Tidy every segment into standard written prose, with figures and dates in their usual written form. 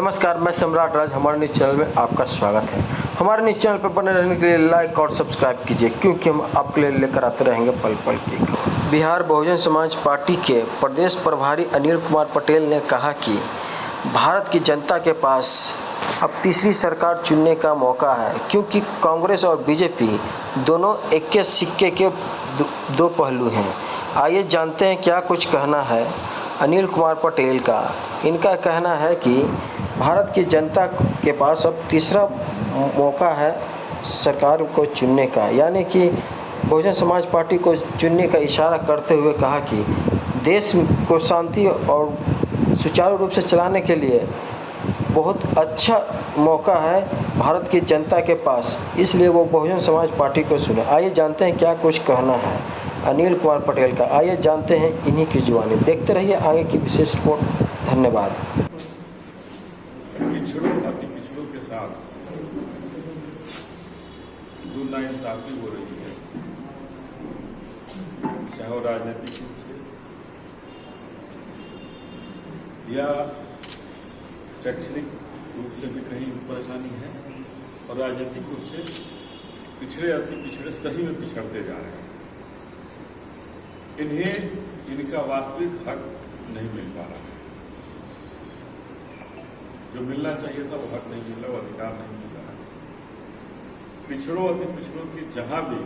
नमस्कार, मैं सम्राट राज। हमारे न्यूज़ चैनल में आपका स्वागत है। हमारे न्यूज़ चैनल पर बने रहने के लिए लाइक और सब्सक्राइब कीजिए, क्योंकि हम आपके लिए लेकर आते रहेंगे पल पल की खबर। बिहार बहुजन समाज पार्टी के प्रदेश प्रभारी अनिल कुमार पटेल ने कहा कि भारत की जनता के पास अब तीसरी सरकार चुनने का मौका है, क्योंकि कांग्रेस और बीजेपी दोनों एक के सिक्के के दो पहलू हैं। आइए जानते हैं क्या कुछ कहना है अनिल कुमार पटेल का। इनका कहना है कि भारत की जनता के पास अब तीसरा मौका है सरकार को चुनने का, यानी कि बहुजन समाज पार्टी को चुनने का इशारा करते हुए कहा कि देश को शांति और सुचारू रूप से चलाने के लिए बहुत अच्छा मौका है भारत की जनता के पास, इसलिए वो बहुजन समाज पार्टी को चुने। आइए जानते हैं क्या कुछ कहना है अनिल कुमार पटेल का। आइए जानते हैं इन्हीं की जुबानी। देखते रहिए आगे की विशेष रिपोर्ट। धन्यवाद। पिछड़ों अति पिछड़ों के साथ जो नाइंसाफी हो रही है, चाहे वो राजनीतिक रूप से या शैक्षणिक रूप से भी कहीं परेशानी है, और राजनीतिक रूप से पिछड़े अति पिछड़े सही में पिछड़ते जा रहे हैं। इन्हें इनका वास्तविक हक नहीं मिल पा रहा है। जो मिलना चाहिए था वो हक नहीं मिल रहा, वो अधिकार नहीं मिल रहा है। पिछड़ों अति पिछड़ों की जहां भी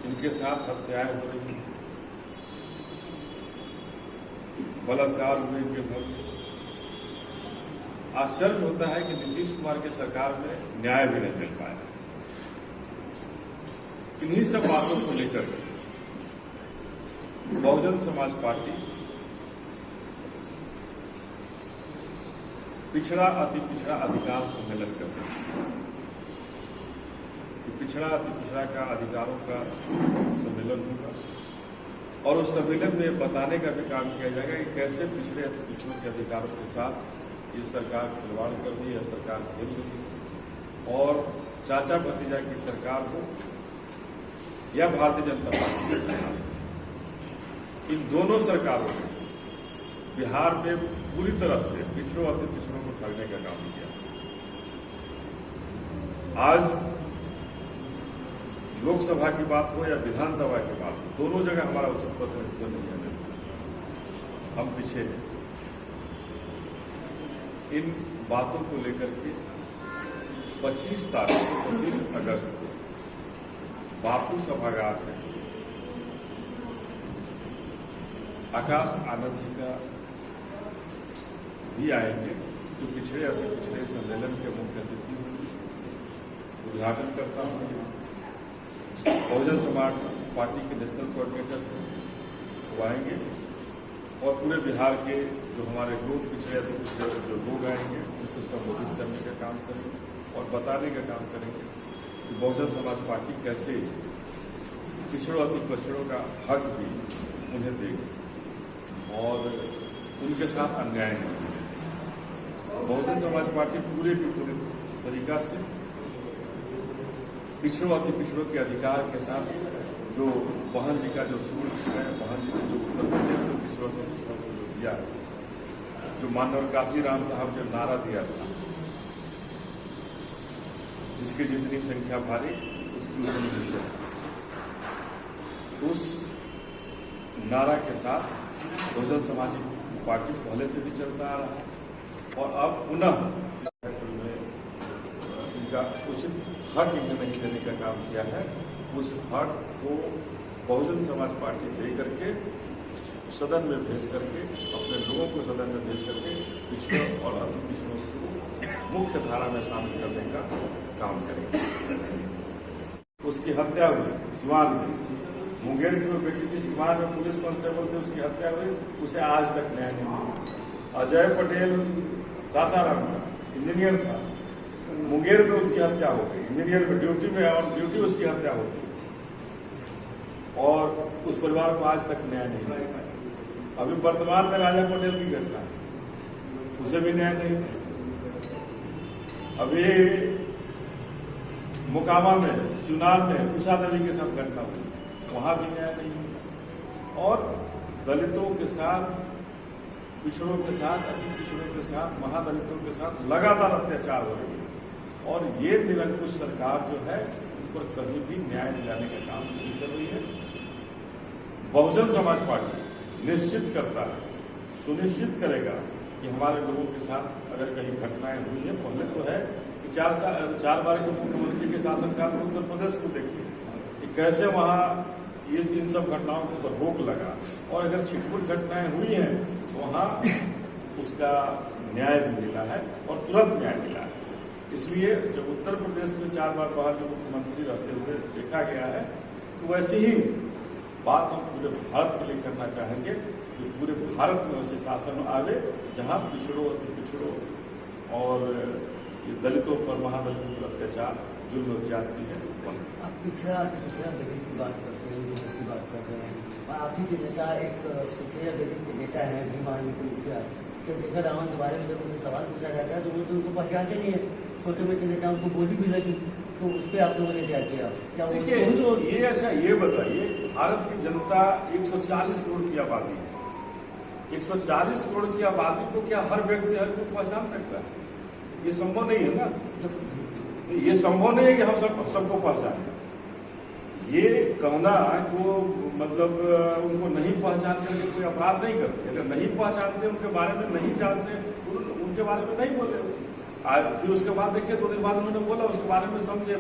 इनके साथ हत्याएं हो रही हैं, बलात्कार हुए इनके घर। आश्चर्य होता है कि नीतीश कुमार की सरकार में न्याय भी नहीं मिल पाया। इन्हीं सब बातों को लेकर बहुजन समाज पार्टी पिछड़ा अति पिछड़ा अधिकार सम्मेलन कर रही है। पिछड़ा अति पिछड़ा का अधिकारों का सम्मेलन होगा, और उस सम्मेलन में बताने का भी काम किया जाएगा कि कैसे पिछड़े अति पिछड़ों के अधिकारों के साथ ये सरकार खिलवाड़ कर रही है, सरकार खेल रही है। और चाचा भतीजा की सरकार हो या भारतीय जनता पार्टी की सरकार, इन दोनों सरकारों ने बिहार में पूरी तरह से पिछड़ों अति पिछड़ों को ठगने का काम किया। आज लोकसभा की बात हो या विधानसभा की बात हो, दोनों जगह हमारा उचित प्रतिनिधित्व नहीं है, हम पीछे हैं। इन बातों को लेकर के 25 अगस्त को बापू सभागार में आकाश आनंद जी का भी आएंगे, जो पिछड़े अति पिछड़े सम्मेलन के मुख्य अतिथि होंगे। उद्घाटन करता हूँ बहुजन समाज पार्टी के नेशनल कोऑर्डिनेटर वो आएंगे, और पूरे बिहार के जो हमारे ग्रुप पिछड़े अति पिछड़े जो लोग आएंगे उनको संबोधित करने का काम करेंगे और बताने का काम करेंगे कि बहुजन समाज पार्टी कैसे पिछड़ों अति पिछड़ों का हक भी उन्हें देगी और उनके साथ अन्याय नहीं। बहुजन समाज पार्टी पूरे के पूरे तरीका से पिछड़ों अति पिछड़ों के अधिकार के साथ, जो बहन जी का जो सूत्र है, बहन जी ने जो उत्तर प्रदेश में पिछड़ों को जो दिया, जो माननीय काशीराम साहब जो नारा दिया था, जिसकी जितनी संख्या भारी उसकी उतनी विषय, उस नारा के साथ बहुजन समाज पार्टी पहले से भी चलता आ रहा है, और अब पुनः इनका उचित हक इन्हें नहीं देने का काम किया है। उस हक को बहुजन समाज पार्टी दे करके सदन में भेज करके, अपने लोगों को सदन में भेज करके पिछड़ों और अति पिछड़ों को मुख्य धारा में शामिल करने का काम करेंगे। उसकी हत्या हुई सिवान में, मुंगेर की वो बेटी थी, सिवान में पुलिस कांस्टेबल थे, उसकी हत्या हुई, उसे आज तक न्याय नहीं मिला। अजय पटेल सासाराम का इंजीनियर था, मुंगेर में उसकी हत्या हो गई, इंजीनियर में ड्यूटी में, और ड्यूटी उसकी हत्या होती है, और उस परिवार को आज तक न्याय नहीं मिला। अभी वर्तमान में राजा पटेल की घटना है, उसे भी न्याय नहीं मिला। अभी मोकामा में, शिवनार में उषा देवी के साथ घटना हुई, वहां भी न्याय नहीं मिला। और दलितों के साथ पिछड़ों के साथ, अति पिछड़ों के साथ, महादलितों के साथ लगातार अत्याचार हो रही है और ये निरंकुश सरकार जो है उन पर कभी भी न्याय दिलाने का काम नहीं कर रही है। बहुजन समाज पार्टी निश्चित करता है, सुनिश्चित करेगा कि हमारे लोगों के साथ अगर कहीं घटनाएं हुई है, पहले तो है कि 4 बार के मुख्यमंत्री के शासनकाल में उत्तर प्रदेश को देखिए कि कैसे वहां इन सब घटनाओं के ऊपर रोक लगा और अगर छिटपुट घटनाएं हुई हैं तो वहां उसका न्याय भी मिला है और तुरंत न्याय मिला है। इसलिए जब उत्तर प्रदेश में 4 बार वहां जो मुख्यमंत्री रहते हुए देखा गया है, तो वैसे ही बात हम पूरे भारत के लिए करना चाहेंगे कि पूरे भारत में वैसे शासन आवे जहां पिछड़ों और ये दलितों पर, महादलितों पर अत्याचार, जुल्म और ज्यादती है। आप पिछड़ा दलित की बात करते हैं, की बात कर रहे हैं और आप ही के नेता एक पिछड़ा दलित के नेता है भीम आर्मी के मुखिया चंद्रशेखर रावण के बारे में जब उनसे सवाल पूछा जाता है तो वो तो उनको पहचानते नहीं है, छोटे मोटे नेता उनको गोली भी लगी, तो उस पर आप लोगों ने क्या किया? क्या देखिए ये अच्छा ये बताइए, भारत की जनता 140 करोड़ की आबादी है। 140 करोड़ की आबादी को क्या हर व्यक्ति हर कोई पहचान सकता है? ये संभव नहीं है ना। ये संभव नहीं है कि हम सबको पहचाने। ये कहना कि वो मतलब उनको नहीं पहचान करके कोई अपराध नहीं करते, अगर नहीं पहचानते, उनके बारे में नहीं जानते, उनके बारे में नहीं बोले। फिर उसके बाद देखिए 2 दिन बाद उन्होंने बोला, उसके बारे में समझे,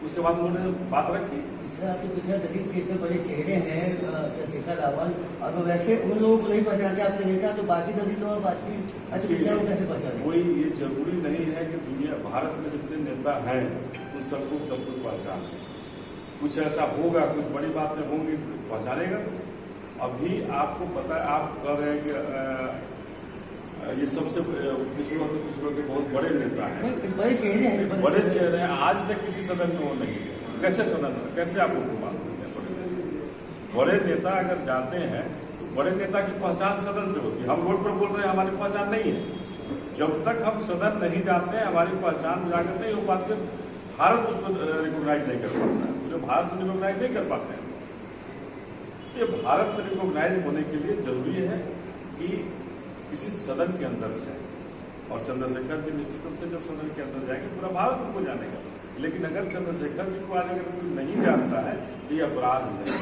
उसके बाद उन्होंने बात रखी। पिछड़ा दलित के इतने बड़े चेहरे हैं चंद्रशेखर रावण, अगर वैसे उन लोगों को नहीं पहचानते आपके नेता, तो बाकी दलितों और बाकी पिछड़ा कैसे पहचाने? कोई ये जरूरी नहीं है कि दुनिया भारत में जितने नेता हैं उन सबको सब कुछ पहचाने। कुछ ऐसा होगा, कुछ बड़ी बातें होंगी तो पहचानेगा। अभी आपको पता है, आप कह रहे हैं कि ये सबसे पिछड़ों के बहुत बड़े नेता हैं, बड़े चेहरे हैं, बड़े चेहरे हैं। आज तक किसी सदन में वो नहीं है। कैसे सदन में, कैसे आप उनको मानते हैं? बड़े नेता अगर जाते हैं तो बड़े नेता की पहचान सदन से होती है। हम रोड पर बोल रहे हैं, हमारी पहचान नहीं है। जब तक हम सदन नहीं जाते हैं, हमारी पहचान उजागर नहीं हो पाती है। भारत उसको रिकॉग्नाइज नहीं कर पाता है, पूरे भारत में रिकॉग्नाइज नहीं कर पाते हैं। ये भारत में रिकॉग्नाइज होने के लिए जरूरी है कि किसी सदन के अंदर जाए, और चंद्रशेखर जी निश्चित रूप से जब सदन के अंदर जाएंगे पूरा भारत उनको जानेगा। लेकिन अगर चंद्रशेखर जी को आज अगर कोई नहीं जानता है तो ये अपराध नहीं,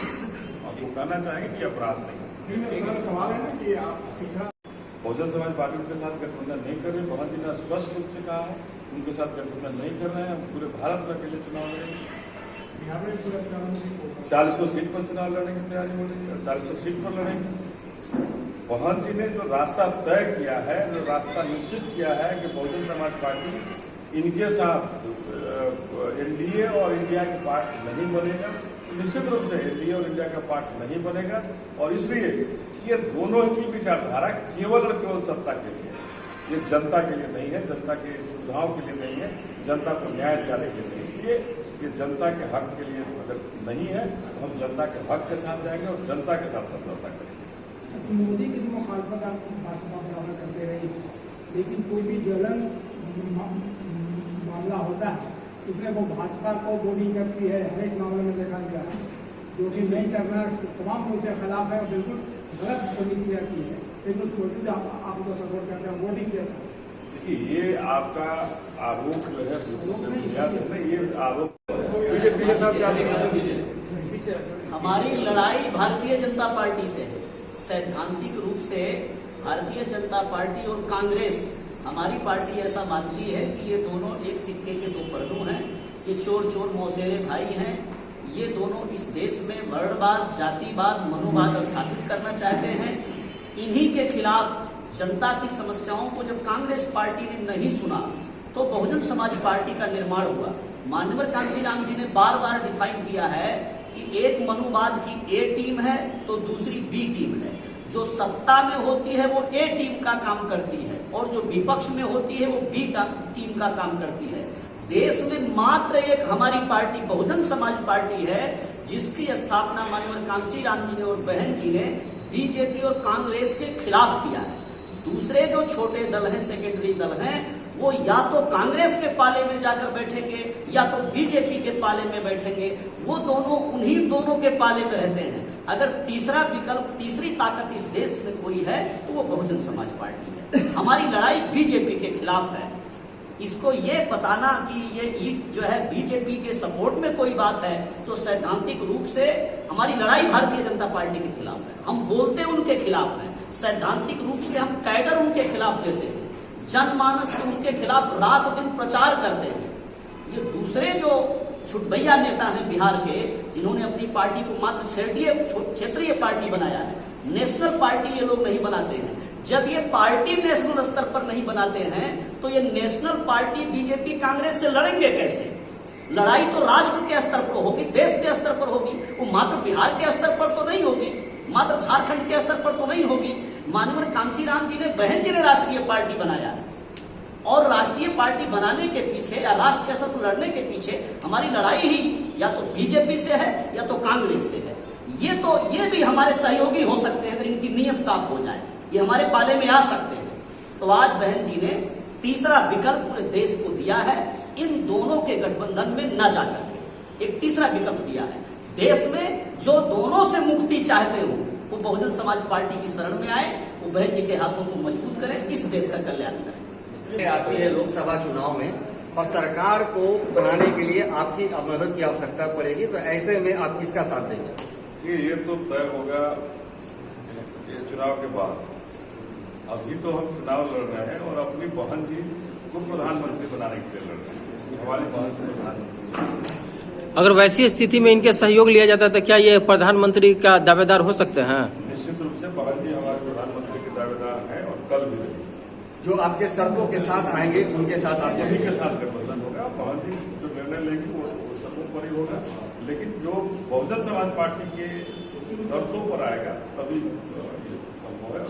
आपको कहना चाहेंगे कि अपराध नहीं। सवाल है ना कि आप बहुजन समाज पार्टी उनके साथ गठबंधन नहीं कर रहे। बहुत ही स्पष्ट रूप से कहा है उनके साथ गठबंधन नहीं कर रहे हैं। हम पूरे भारत में अकेले चुनाव लड़ेंगे, बिहार में पूरा 400 सीट पर चुनाव लड़ने की तैयारी हो रही है, 400 सीट पर लड़ेंगे। मोहन जी ने जो रास्ता तय किया है, जो रास्ता निश्चित किया है कि बहुजन समाज पार्टी इनके साथ एनडीए और इंडिया के पार्ट नहीं बनेगा, निश्चित रूप से एनडीए और इंडिया का पार्ट नहीं बनेगा। और इसलिए ये दोनों की विचारधारा केवल और केवल सत्ता के लिए, ये जनता के लिए नहीं है, जनता के सुविधाओं के लिए नहीं है, जनता को न्याय दिलाने के लिए। इसलिए ये जनता के हक के लिए अगर नहीं है तो हम जनता के हक के साथ जाएंगे और जनता के साथ समझौता करेंगे। मोदी की मुखालफत आप भाजपा बराबर करते रहे, लेकिन कोई भी ज्वलन मामला होता है उसमें वो भाजपा को वोटिंग करती है। हर एक मामले में देखा गया है वोटिंग नहीं करना तमाम लोगों के खिलाफ है और बिल्कुल गलत वोटिंग की जाती है, लेकिन उस वोटिंग आप उनको सपोर्ट करते हैं, वोटिंग देता है। देखिए ये आपका आरोप जो है ये आरोप बीजेपी के साथ हमारी लड़ाई भारतीय जनता पार्टी से है। सैद्धांतिक रूप से भारतीय जनता पार्टी और कांग्रेस, हमारी पार्टी ऐसा मानती है कि ये दोनों एक सिक्के के 2 पहलू हैं। ये चोर चोर मौसेरे भाई हैं। ये दोनों इस देश में वर्णवाद, जातिवाद, मनोवाद स्थापित करना चाहते हैं। इन्हीं के खिलाफ जनता की समस्याओं को जब कांग्रेस पार्टी ने नहीं सुना तो बहुजन समाज पार्टी का निर्माण हुआ। मान्यवर कांशीराम जी ने बार बार डिफाइन किया है कि एक मनुवाद की ए टीम है तो दूसरी बी टीम है। जो सत्ता में होती है वो ए टीम का काम करती है और जो विपक्ष में होती है वो बी टीम का काम करती है। देश में मात्र एक हमारी पार्टी बहुजन समाज पार्टी है जिसकी स्थापना माननीय कांशीराम जी ने और बहन जी ने बीजेपी और कांग्रेस के खिलाफ किया है। दूसरे जो छोटे दल हैं, सेकेंडरी दल हैं, वो या तो कांग्रेस के पाले में जाकर बैठेंगे या तो बीजेपी के पाले में बैठेंगे। वो दोनों उन्हीं दोनों के पाले में रहते हैं। अगर तीसरा विकल्प, तीसरी ताकत इस देश में कोई है तो वो बहुजन समाज पार्टी है। हमारी लड़ाई बीजेपी के खिलाफ है। इसको ये बताना कि ये ईट जो है बीजेपी के सपोर्ट में कोई बात है, तो सैद्धांतिक रूप से हमारी लड़ाई भारतीय जनता पार्टी के खिलाफ है। हम बोलते उनके खिलाफ हैं, सैद्धांतिक रूप से हम कैडर उनके खिलाफ देते हैं, जनमानस उनके खिलाफ रात दिन प्रचार करते हैं। ये दूसरे जो छुटभैया नेता हैं बिहार के, जिन्होंने अपनी पार्टी को मात्र क्षेत्रीय पार्टी बनाया है, नेशनल पार्टी ये लोग नहीं बनाते हैं। जब ये पार्टी नेशनल स्तर पर नहीं बनाते हैं तो ये नेशनल पार्टी बीजेपी कांग्रेस से लड़ेंगे कैसे? लड़ाई तो राष्ट्र के स्तर पर होगी, देश के स्तर पर होगी। वो मात्र बिहार के स्तर पर तो नहीं होगी, मात्र झारखंड के स्तर पर तो नहीं होगी। माननीय कांशीराम जी ने, बहन जी ने राष्ट्रीय पार्टी बनाया है, और राष्ट्रीय पार्टी बनाने के पीछे या राष्ट्र के स्तर पर लड़ने के पीछे हमारी लड़ाई ही या तो बीजेपी से है या तो कांग्रेस से है। ये भी हमारे सहयोगी हो सकते हैं अगर इनकी नीयत साफ हो जाए, ये हमारे पाले में आ सकते हैं। तो आज बहन जी ने तीसरा विकल्प पूरे देश को दिया है, इन दोनों के गठबंधन में न जाकर के एक तीसरा विकल्प दिया है। देश में जो दोनों से मुक्ति चाहते हो वो बहुजन समाज पार्टी की शरण में आए, वो बहन जी के हाथों को मजबूत करें, इस देश का कल्याण करें। आती है लोकसभा चुनाव में और सरकार को बनाने के लिए आपकी मदद की आवश्यकता पड़ेगी, तो ऐसे में आप किसका साथ देंगे? ये तो तय होगा ये चुनाव के बाद। अभी तो हम चुनाव लड़ रहे हैं और अपनी बहन जी को प्रधानमंत्री बनाने के लिए लड़ रहे हैं। हमारी बहन को प्रधानमंत्री, अगर वैसी स्थिति में इनके सहयोग लिया जाता है तो क्या ये प्रधानमंत्री का दावेदार हो सकते हैं? निश्चित रूप से बहन जी हमारे प्रधानमंत्री के दावेदार हैं और कल भी जो आपके शर्तों के साथ आएंगे उनके साथ आप यही के साथ गठबंधन होगा। बहन जी जो निर्णय लेंगे वो सबों पर ही होगा, लेकिन जो बहुजन समाज पार्टी के शर्तों पर आएगा तभी संभव है।